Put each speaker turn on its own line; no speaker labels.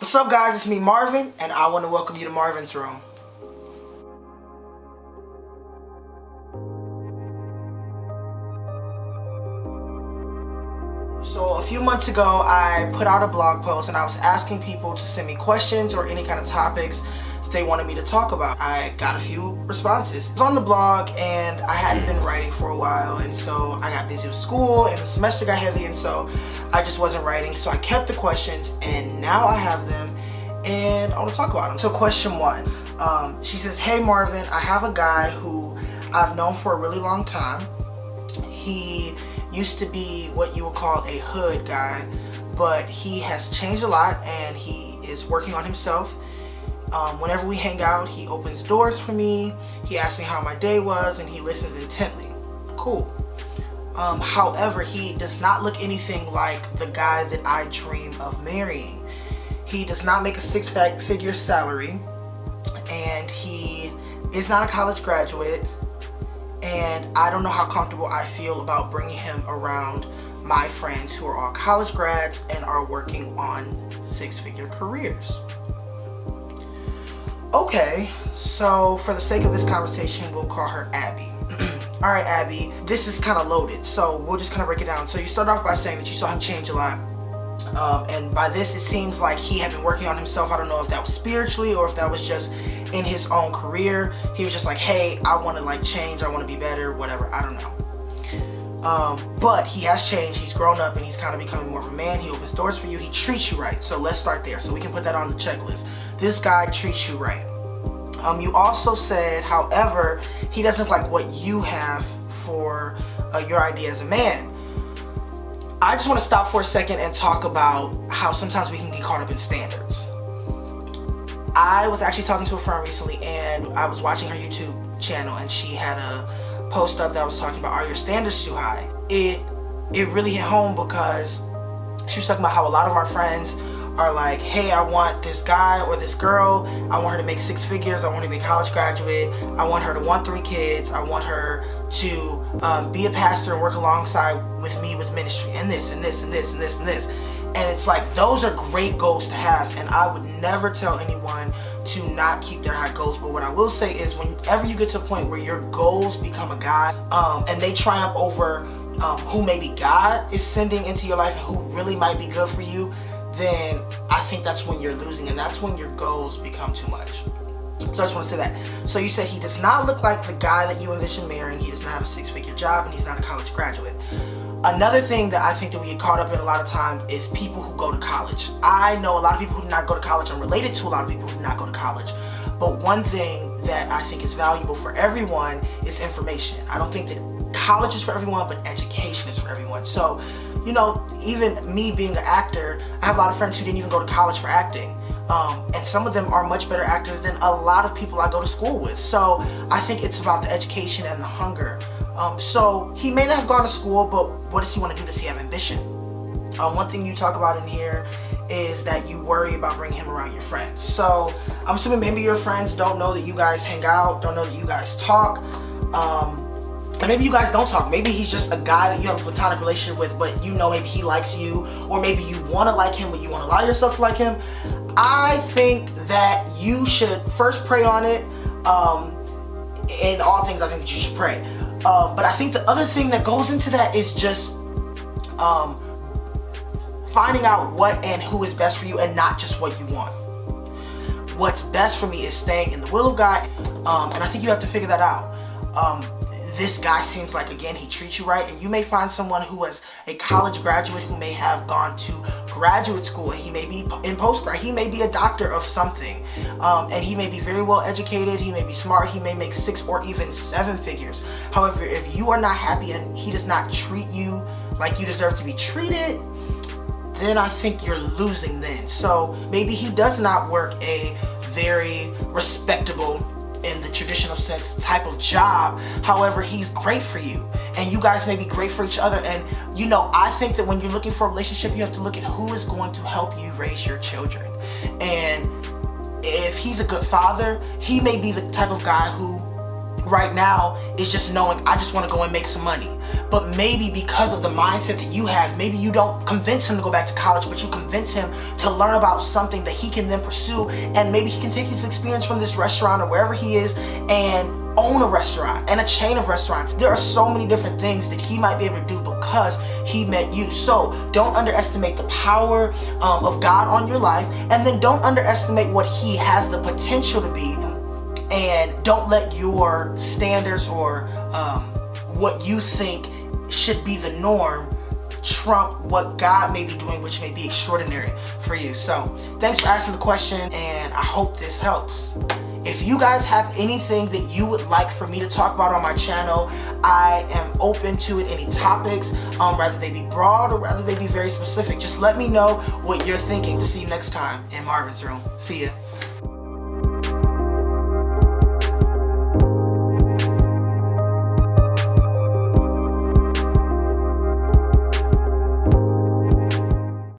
What's up, guys? It's me, Marvin, and I want to welcome you to Marvin's Room. So a few months ago, I put out a blog post and I was asking people to send me questions or any kind of topics that they wanted me to talk about. I got a few responses. It was on the blog and I hadn't been writing for a while, and so I got busy with school and the semester got heavy, and so I just wasn't writing. So I kept the questions and now I have them and I want to talk about them. So question one, she says, "Hey Marvin, I have a guy who I've known for a really long time. He used to be what you would call a hood guy, but he has changed a lot and he is working on himself. Whenever we hang out, he opens doors for me. He asks me how my day was and he listens intently. Cool. However, he does not look anything like the guy that I dream of marrying. He does not make a six-figure salary, and he is not a college graduate, and I don't know how comfortable I feel about bringing him around my friends who are all college grads and are working on six-figure careers." Okay, so for the sake of this conversation, we'll call her Abby. All right, Abby, this is kind of loaded, so we'll just kind of break it down. So you start off by saying that you saw him change a lot. And by this, it seems like he had been working on himself. I don't know if that was spiritually or if that was just in his own career. He was just like, hey, I want to change. I want to be better, whatever. I don't know. But he has changed. He's grown up and he's kind of becoming more of a man. He opens doors for you. He treats you right. So let's start there. So we can put that on the checklist. This guy treats you right. You also said, however, he doesn't like what you have for your idea as a man. I just want to stop for a second and talk about how sometimes we can get caught up in standards. I was actually talking to a friend recently and I was watching her YouTube channel and she had a post up that was talking about, are your standards too high? It really hit home because she was talking about how a lot of our friends are like, hey, I want this guy or this girl, I want her to make six figures, I want her to be a college graduate, I want her to want 3 kids, I want her to be a pastor and work alongside with me with ministry, and this and this and this and this and this. And it's like, those are great goals to have, and I would never tell anyone to not keep their high goals. But what I will say is, whenever you get to a point where your goals become a god, and they triumph over who maybe God is sending into your life and who really might be good for you, then I think that's when you're losing, and that's when your goals become too much. So I just want to say that. So you said he does not look like the guy that you envision marrying. He does not have a six-figure job and he's not a college graduate. Another thing that I think that we get caught up in a lot of time is people who go to college. I know a lot of people who do not go to college. I'm related to a lot of people who do not go to college. But one thing that I think is valuable for everyone is information. I don't think that college is for everyone, but education is for everyone. So, you know, even me being an actor, I have a lot of friends who didn't even go to college for acting. And some of them are much better actors than a lot of people I go to school with. So I think it's about the education and the hunger. So he may not have gone to school, but what does he want to do? Does he have ambition? One thing you talk about in here is that you worry about bringing him around your friends. So I'm assuming maybe your friends don't know that you guys hang out, don't know that you guys talk. And maybe you guys don't talk. Maybe he's just a guy that you have a platonic relationship with, but you know maybe he likes you, or maybe you want to like him, but you want to allow yourself to like him. I think that you should first pray on it. In all things, I think that you should pray. But I think the other thing that goes into that is just finding out what and who is best for you and not just what you want. What's best for me is staying in the will of God, and I think you have to figure that out. This guy seems like, again, he treats you right, and you may find someone who is a college graduate who may have gone to graduate school, and he may be in postgrad, he may be a doctor of something, and he may be very well educated, he may be smart, he may make 6 or even 7 figures. However, if you are not happy and he does not treat you like you deserve to be treated, then I think you're losing then. So maybe he does not work a very respectable, in the traditional sense, type of job. However, he's great for you, and you guys may be great for each other. And you know, I think that when you're looking for a relationship, you have to look at who is going to help you raise your children. And if he's a good father, he may be the type of guy who right now is just knowing, I just want to go and make some money. But maybe because of the mindset that you have, maybe you don't convince him to go back to college, but you convince him to learn about something that he can then pursue, and maybe he can take his experience from this restaurant or wherever he is and own a restaurant and a chain of restaurants. There are so many different things that he might be able to do because he met you. So don't underestimate the power of God on your life, and then don't underestimate what he has the potential to be, and don't let your standards or what you think should be the norm trump what God may be doing, which may be extraordinary for you. So thanks for asking the question, and I hope this helps. If you guys have anything that you would like for me to talk about on my channel, I am open to it. Any topics, rather they be broad or rather they be very specific, just let me know what you're thinking. See you next time in Marvin's Room. See ya.